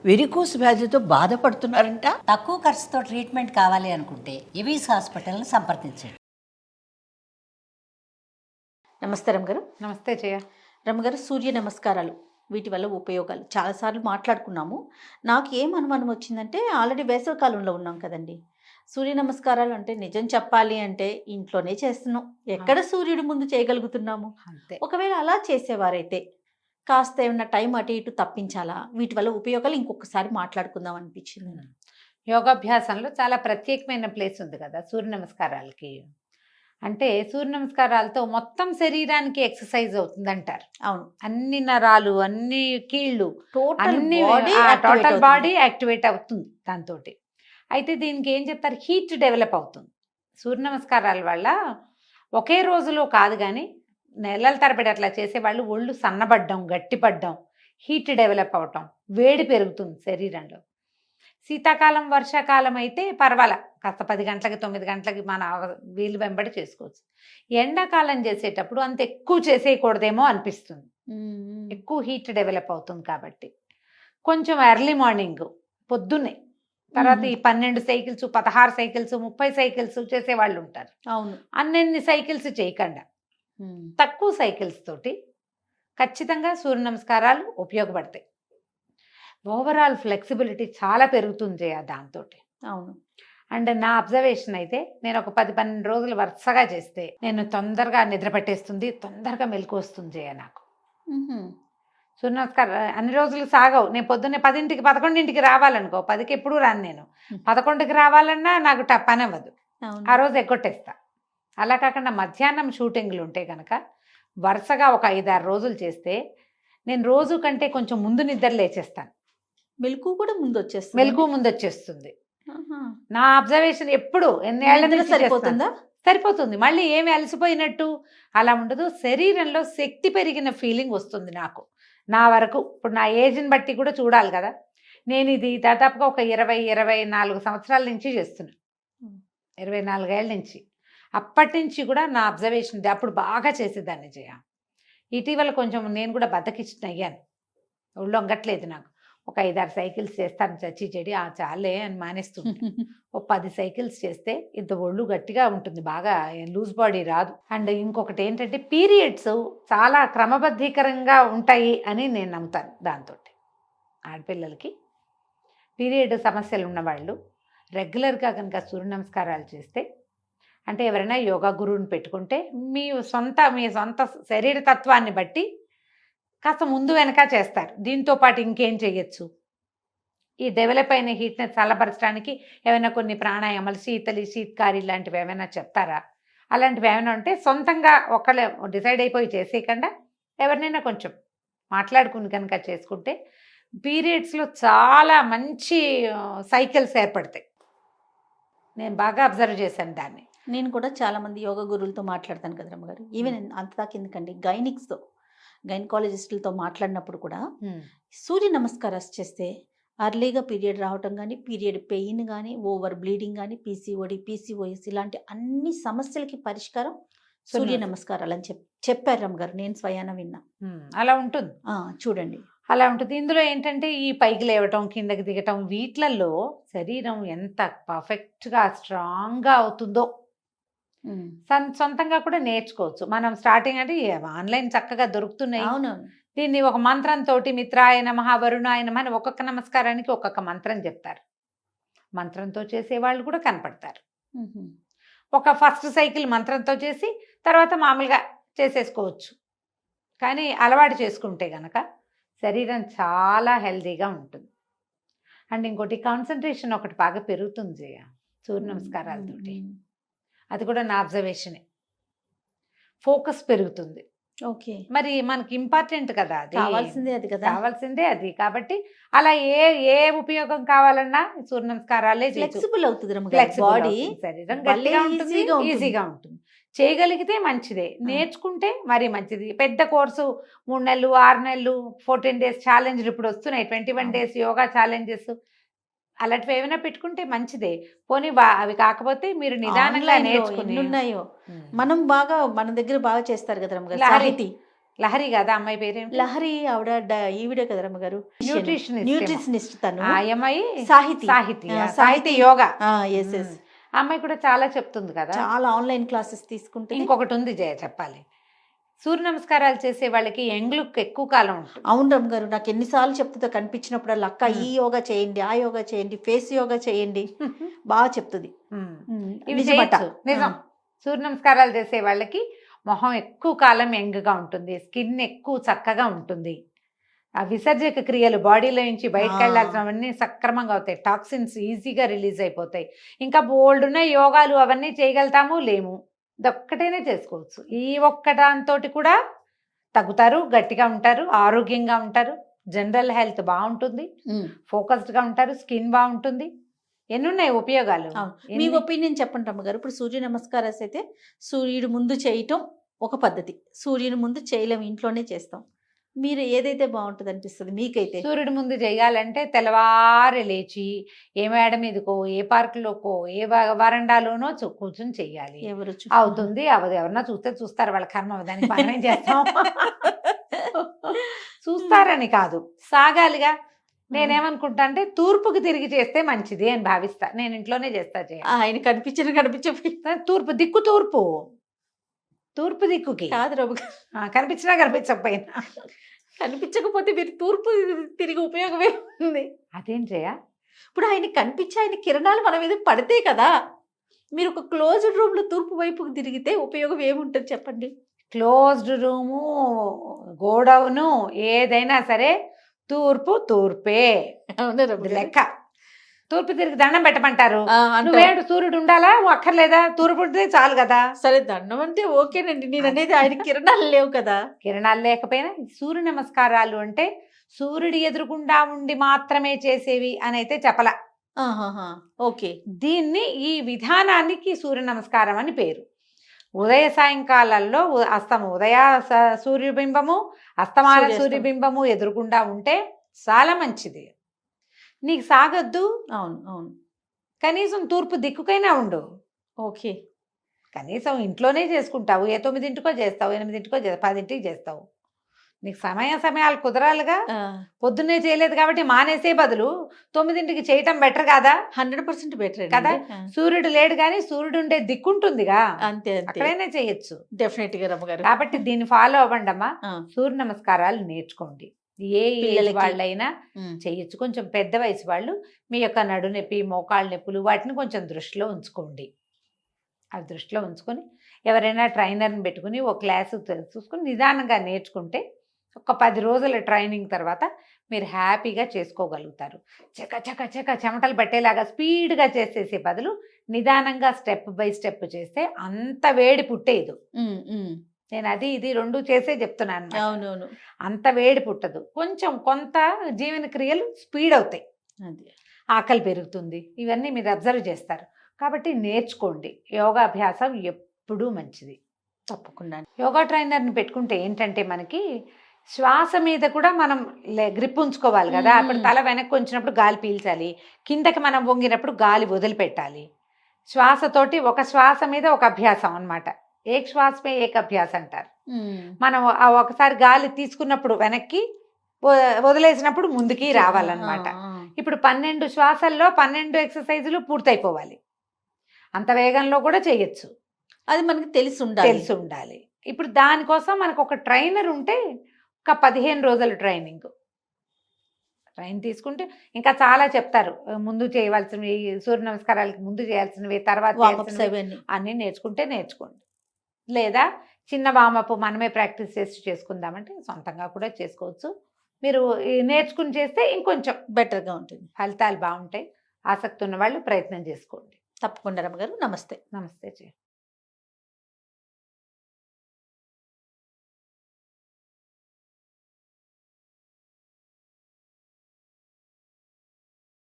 Varicose వ్యాధితో బాధపడుతున్నారంట. తక్కువ ఖర్చుతో ట్రీట్మెంట్ కావాలి అనుకుంటే ఎవిస్ హాస్పిటల్ని సంప్రదించండి. నమస్తే రమగారు. నమస్తే జయ. రమగారు, సూర్య నమస్కారాలు వీటి వల్ల ఉపయోగాలు చాలాసార్లు మాట్లాడుకున్నాము. నాకు ఏం అనుమానం వచ్చిందంటే, ఆల్రెడీ వేసవికాలంలో ఉన్నాం కదండి. సూర్య నమస్కారాలు అంటే నిజం చెప్పాలి అంటే ఇంట్లోనే చేస్తున్నాం, ఎక్కడ సూర్యుడి ముందు చేయగలుగుతున్నాము. అంతే. ఒకవేళ అలా చేసేవారైతే కాస్త ఏమన్నా టైం అటు ఇటు తప్పించాలా? వీటి వల్ల ఉపయోగాలు ఇంకొకసారి మాట్లాడుకుందాం అనిపించింది. యోగాభ్యాసంలో చాలా ప్రత్యేకమైన ప్లేస్ ఉంది కదా సూర్య నమస్కారాలకి. అంటే సూర్య నమస్కారాలతో మొత్తం శరీరానికి ఎక్సర్సైజ్ అవుతుంది అంటారు. అవును, అన్ని నరాలు, అన్ని కీళ్ళు, అన్ని టోటల్ టోటల్ బాడీ యాక్టివేట్ అవుతుంది దాంతో. అయితే దీనికి ఏం చెప్తారు, హీట్ డెవలప్ అవుతుంది. సూర్య నమస్కారాల వల్ల ఒకే రోజులో కాదు కానీ నెలల తరబడి అట్లా చేసేవాళ్ళు ఒళ్ళు సన్నబడ్డం, గట్టిపడ్డం, హీట్ డెవలప్ అవటం, వేడి పెరుగుతుంది శరీరంలో. శీతాకాలం, వర్షాకాలం అయితే పర్వాలా, కాస్త 10 గంటలకి 9 గంటలకి మన వీలు వెంబడి చేసుకోవచ్చు. ఎండాకాలం చేసేటప్పుడు అంత ఎక్కువ చేసేయకూడదేమో అనిపిస్తుంది, ఎక్కువ హీట్ డెవలప్ అవుతుంది కాబట్టి. కొంచెం ఎర్లీ మార్నింగ్ పొద్దున్నే, తర్వాత ఈ 12 సైకిల్స్, 16 సైకిల్స్, 30 సైకిల్స్ చేసేవాళ్ళు ఉంటారు. అవును, అన్నెన్ని సైకిల్స్ చేయకుండా తక్కువ సైకిల్స్ తోటి ఖచ్చితంగా సూర్య నమస్కారాలు ఉపయోగపడతాయి. ఓవరాల్ ఫ్లెక్సిబిలిటీ చాలా పెరుగుతుంది దాంతో. అవును. అండ్ నా అబ్జర్వేషన్ అయితే, నేను ఒక 10-12 రోజులు వరుసగా చేస్తే నేను తొందరగా నిద్ర పట్టేస్తుంది, తొందరగా మెలకు వస్తుంది నాకు. సూర్య నమస్కారం అన్ని రోజులు సాగవు. నేను పొద్దున్నే 10ంటికి 11ంటికి రావాలనుకో, 10కి ఎప్పుడు రాను నేను. 11కి రావాలన్నా నాకు పని అవ్వదు, ఆ రోజు ఎగ్గొట్టేస్తా. అలా కాకుండా మధ్యాహ్నం షూటింగ్లు ఉంటే కనుక వరుసగా ఒక 5-6 రోజులు చేస్తే నేను రోజు కంటే కొంచెం ముందు నిద్ర లేచేస్తాను. మెలకు కూడా ముందు వచ్చేస్తుంది. మెలకు ముందు వచ్చేస్తుంది. నా అబ్జర్వేషన్ ఎప్పుడు ఎన్నేళ్ల నుంచి సరిపోతుందా? సరిపోతుంది. మళ్ళీ ఏమి అలసిపోయినట్టు అలా ఉండదు. శరీరంలో శక్తి పెరిగిన ఫీలింగ్ వస్తుంది నాకు, నా వరకు. ఇప్పుడు నా ఏజ్ని బట్టి కూడా చూడాలి కదా. నేను ఇది దాదాపుగా ఒక 20-24 సంవత్సరాల నుంచి చేస్తున్నాను, 24 ఏళ్ళ నుంచి. అప్పటి నుంచి కూడా నా అబ్జర్వేషన్, అప్పుడు బాగా చేసేదాన్ని జయ. ఇటీవల కొంచెం నేను కూడా బద్దకిచ్చిన అయ్యాను, ఒళ్ళు వంగట్లేదు నాకు. ఒక 5-6 సైకిల్స్ చేస్తాను, చచ్చి చెడి చాలే అని మానేస్తుంది. ఒక 10 సైకిల్స్ చేస్తే ఇంత ఒళ్ళు గట్టిగా ఉంటుంది, బాగా లూజ్ బాడీ రాదు. అండ్ ఇంకొకటి ఏంటంటే, పీరియడ్స్ చాలా క్రమబద్ధీకరంగా ఉంటాయి అని నేను నమ్ముతాను. దాంతో ఆడపిల్లలకి పీరియడ్ సమస్యలు ఉన్నవాళ్ళు రెగ్యులర్గా కనుక సూర్య నమస్కారాలు చేస్తే, అంటే ఎవరైనా యోగా గురువుని పెట్టుకుంటే మీ సొంత శరీర తత్వాన్ని బట్టి కాస్త ముందు వెనక చేస్తారు. దీంతో పాటు ఇంకేం చేయొచ్చు, ఈ డెవలప్ అయిన హీట్ని చల్లబరచడానికి ఏమైనా కొన్ని ప్రాణాయామాలు, శీతకారి లాంటివి ఏమైనా చెప్తారా? అలాంటివి ఏమైనా ఉంటే సొంతంగా ఒకళ్ళే డిసైడ్ అయిపోయి చేసేయకుండా ఎవరినైనా కొంచెం మాట్లాడుకుని కనుక చేసుకుంటే పీరియడ్స్లో చాలా మంచి సైకిల్స్ ఏర్పడతాయి. నేను బాగా అబ్జర్వ్ చేశాను దాన్ని. నేను కూడా చాలా మంది యోగా గురువులతో మాట్లాడతాను కదా రమ్మగారు. ఈవెన్ అంతదా కిందకండి గైనకాలజిస్టులతో మాట్లాడినప్పుడు కూడా సూర్య నమస్కారాలు చేస్తే అర్లీగా పీరియడ్ రావటం కానీ, పీరియడ్ పెయిన్ కానీ, ఓవర్ బ్లీడింగ్ కానీ, PCOS ఇలాంటి అన్ని సమస్యలకి పరిష్కారం సూర్య నమస్కారాలు అని చెప్పారు రమ్మగారు. నేను స్వయాన విన్నా. అలా ఉంటుంది, చూడండి. అలా ఉంటుంది. ఇందులో ఏంటంటే, ఈ పైకి లేవటం, కిందకి దిగటం, వీటిలలో శరీరం ఎంత పర్ఫెక్ట్గా స్ట్రాంగ్గా అవుతుందో సొంతంగా కూడా నేర్చుకోవచ్చు. మనం స్టార్టింగ్ అంటే ఆన్లైన్ చక్కగా దొరుకుతున్నాయి. అవును. దీన్ని ఒక మంత్రంతో, మిత్రాయ నమః, వరుణాయ నమః అని ఒక్కొక్క నమస్కారానికి ఒక్కొక్క మంత్రం చెప్తారు. మంత్రంతో చేసేవాళ్ళు కూడా కనపడతారు. ఒక ఫస్ట్ సైకిల్ మంత్రంతో చేసి తర్వాత మామూలుగా చేసేసుకోవచ్చు. కానీ అలవాటు చేసుకుంటే గనక శరీరం చాలా హెల్తీగా ఉంటుంది. అండ్ ఇంకోటి, కాన్సన్ట్రేషన్ ఒకటి బాగా పెరుగుతుంది జయ సూర్య నమస్కారాలతోటి. అది కూడా నా అబ్జర్వేషనే. ఫోకస్ పెరుగుతుంది. ఓకే. మరి మనకి ఇంపార్టెంట్ కదా, అది కావాల్సిందే అది కదా, కావాల్సిందే అది. కాబట్టి అలా ఏ ఉపయోగం కావాలన్నా సూర్య నమస్కారాలే. ఫ్లెక్సిబుల్ అవుతుంది బాడీ, శరీరం గట్టిగా ఉంటుంది, ఈజీగా ఉంటుంది. చేయగలిగితే మంచిదే, నేర్చుకుంటే మరీ మంచిది. పెద్ద కోర్సు 3 నెలలు, 6 నెలలు, 14 days ఛాలెంజ్లు ఇప్పుడు వస్తున్నాయి, 21 days యోగా ఛాలెంజెస్, అలాంటివి ఏమైనా పెట్టుకుంటే మంచిదే. పోనీ అవి కాకపోతే మీరు నిదానంగా నేర్చుకుని ఉన్నాయో. మన దగ్గర బాగా చేస్తారు కదా రమ్మగారు. లహరి కదా అమ్మాయి పేరేం? లహరి ఆవిడ ఈవిడే కదా రమ్మగారు, న్యూట్రిషనిస్ట్. న్యూట్రిషనిస్ట్ తను. ఆ అమ్మాయి సాహితి. సాహితి ఆ, సాహితి యోగా. Yes yes. ఆ అమ్మాయి కూడా చాలా చెప్తుంది కదా. చాలా ఆన్లైన్ క్లాసెస్ తీసుకుంటుంది. ఇంకొకటి ఉంది జయ చెప్పాలి, సూర్య నమస్కారాలు చేసే వాళ్ళకి యంగ్ లుక్ ఎక్కువ కాలం ఉంటుంది. అవును రమ్మగారు, నాకు ఎన్నిసార్లు చెప్తుందో కనిపించినప్పుడల్లా, అక్క ఈ యోగా చేయండి, ఆ యోగా చేయండి, ఫేస్ యోగా చేయండి, బాగా చెప్తుంది. ఇవి నిజమట. చేయొచ్చు, నిజం. సూర్య నమస్కారాలు చేసే వాళ్ళకి మొహం ఎక్కువ కాలం యంగ్గా ఉంటుంది, స్కిన్ ఎక్కువ చక్కగా ఉంటుంది, ఆ విసర్జక క్రియలు బాడీలో నుంచి బయటకు వెళ్ళాల్సినవన్నీ సక్రమంగా అవుతాయి, టాక్సిన్స్ ఈజీగా రిలీజ్ అయిపోతాయి. ఇంకా బోల్డ్ ఉన్న యోగాలు అవన్నీ చేయగలుగుతాము లేము, ఇదొక్కటైనా చేసుకోవచ్చు. ఈ ఒక్క దాంతో కూడా తగ్గుతారు, గట్టిగా ఉంటారు, ఆరోగ్యంగా ఉంటారు, జనరల్ హెల్త్ బాగుంటుంది, ఫోకస్డ్గా ఉంటారు, స్కిన్ బాగుంటుంది. ఎన్నున్నాయి ఉపయోగాలు. మీ ఒపీనియన్ చెప్పండి రమ్మగారు. ఇప్పుడు సూర్య నమస్కారాలు అయితే సూర్యుడు ముందు చేయటం ఒక పద్ధతి, సూర్యుని ముందు చేయలేము, ఇంట్లోనే చేస్తాం. మీరు ఏదైతే బాగుంటుంది అనిపిస్తుంది మీకైతే? సూర్యుడి ముందు చేయాలంటే తెల్లవారి లేచి ఏ మేడ మీదకో, ఏ పార్కులోకో, ఏ వరండాలోనో కూర్చొని చెయ్యాలి. ఎవరు అవుతుంది అవదు, ఎవరన్నా చూస్తే చూస్తారు, వాళ్ళ కర్మ, దానికి మనమేం చేస్తాం. చూస్తారని కాదు, సాగాలిగా. నేనేమనుకుంటా అంటే తూర్పుకి తిరిగి చేస్తే మంచిది అని భావిస్తా. నేను ఇంట్లోనే చేస్తా. ఆయన కనిపించకపోయినా తూర్పు దిక్కు, తూర్పు దిక్కుకి కాదు రమ్మ, కనిపించినా కనిపించకపోయినా. కనిపించకపోతే మీరు తూర్పు తిరిగి ఉపయోగమే ఉంది. అదేం చేయ? ఇప్పుడు ఆయన కనిపించి ఆయన కిరణాలు మన మీద పడితే కదా. మీరు ఒక క్లోజ్డ్ రూమ్ లో తూర్పు వైపుకు తిరిగితే ఉపయోగం ఏముంటుంది చెప్పండి? క్లోజ్డ్ రూము, గోడౌను, ఏదైనా సరే తూర్పు తూర్పే. లెక్క. తూర్పు తిరిగి దండం పెట్టమంటారు. నువ్వేంటి సూర్యుడు ఉండాలా, అక్కర్లేదా? తూర్పు ఉంటే చాలు కదా. సరే దండం అంటే ఓకేనండి, నేను అనేది ఆయన కిరణాలు లేవు కదా. కిరణాలు లేకపోయినా సూర్య నమస్కారాలు అంటే సూర్యుడి ఎదురుగుండా ఉండి మాత్రమే చేసేవి అని అయితే చెప్పలా. ఓకే. దీన్ని, ఈ విధానానికి సూర్య నమస్కారం అని పేరు. ఉదయ సాయంకాలాల్లో ఉదయ సూర్యబింబము, అస్తమాన సూర్యబింబము ఎదురుగుండా ఉంటే చాలా మంచిది. నీకు సాగొద్దు, అవును అవును, కనీసం తూర్పు దిక్కుకైనా ఉండు. ఓకే. కనీసం ఇంట్లోనే చేసుకుంటావు, 9ంటికో చేస్తావు, 8ంటికో 10ంటికి చేస్తావు. నీకు సమయాలు కుదరాలిగా. పొద్దున్నే చేయలేదు కాబట్టి మానేసే బదులు 9ంటికి చేయటం బెటర్ కాదా? 100% బెటర్ కదా. సూర్యుడు లేడు కానీ సూర్యుడు ఉండే దిక్కుంటుందిగా, అంతే, అక్కడైనా చేయొచ్చు. డెఫినెట్ గా రమ్మగారు. కాబట్టి దీన్ని ఫాలో అవ్వండి అమ్మా. సూర్య నమస్కారాలు నేర్చుకోండి. ఏ ఏజ్ వాళ్ళైనా చేయొచ్చు. కొంచెం పెద్ద వయసు వాళ్ళు మీ యొక్క నడు నొప్పి, మోకాళ్ళ నొప్పులు వాటిని కొంచెం దృష్టిలో ఉంచుకోండి. అవి దృష్టిలో ఉంచుకొని ఎవరైనా ట్రైనర్ని పెట్టుకుని ఒక క్లాసు చూసుకొని నిదానంగా నేర్చుకుంటే ఒక 10 రోజుల ట్రైనింగ్ తర్వాత మీరు హ్యాపీగా చేసుకోగలుగుతారు. చెమటలు పట్టేలాగా స్పీడ్గా చేసేసే బదులు నిదానంగా స్టెప్ బై స్టెప్ చేస్తే అంత వేడి పుట్టేదు. నేను అది ఇది 2 చేసే చెప్తున్నాను. అవునవును, అంత వేడి పుట్టదు. కొంత జీవన క్రియలు స్పీడ్ అవుతాయి, ఆకలి పెరుగుతుంది, ఇవన్నీ మీరు అబ్జర్వ్ చేస్తారు. కాబట్టి నేర్చుకోండి. యోగాభ్యాసం ఎప్పుడూ మంచిది. తప్పకుండా. యోగా ట్రైనర్ని పెట్టుకుంటే ఏంటంటే మనకి శ్వాస మీద కూడా మనం గ్రిప్ ఉంచుకోవాలి కదా. అప్పుడు తల వెనక్కి వచ్చినప్పుడు గాలి పీల్చాలి, కిందకి మనం వంగినప్పుడు గాలి వదిలిపెట్టాలి. శ్వాసతోటి ఒక శ్వాస మీద ఒక అభ్యాసం అన్నమాట. ఏక శ్వాసమే ఏక అభ్యాస అంటారు. మనం ఒకసారి గాలి తీసుకున్నప్పుడు వెనక్కి, వదిలేసినప్పుడు ముందుకి రావాలన్నమాట. ఇప్పుడు 12 శ్వాసల్లో 12 ఎక్సర్సైజులు పూర్తయిపోవాలి. అంత వేగంలో కూడా చేయొచ్చు. అది మనకి తెలిసి ఉండాలి. ఇప్పుడు దానికోసం మనకు ఒక ట్రైనర్ ఉంటే ఒక 15 రోజుల ట్రైన్ తీసుకుంటే ఇంకా చాలా చెప్తారు. ముందు చేయవలసినవి, సూర్య నమస్కారాలకి ముందు చేయాల్సినవి, తర్వాత అన్నీ నేర్చుకోండి. లేదా చిన్న వామప్ మనమే ప్రాక్టీస్ చేసి చేసుకుందామంటే సొంతంగా కూడా చేసుకోవచ్చు. మీరు నేర్చుకుని చేస్తే ఇంకొంచెం బెటర్గా ఉంటుంది, ఫలితాలు బాగుంటాయి. ఆసక్తి ఉన్న వాళ్ళు ప్రయత్నం చేసుకోండి. తప్పకుండా రమ్మగారు. నమస్తే. నమస్తే.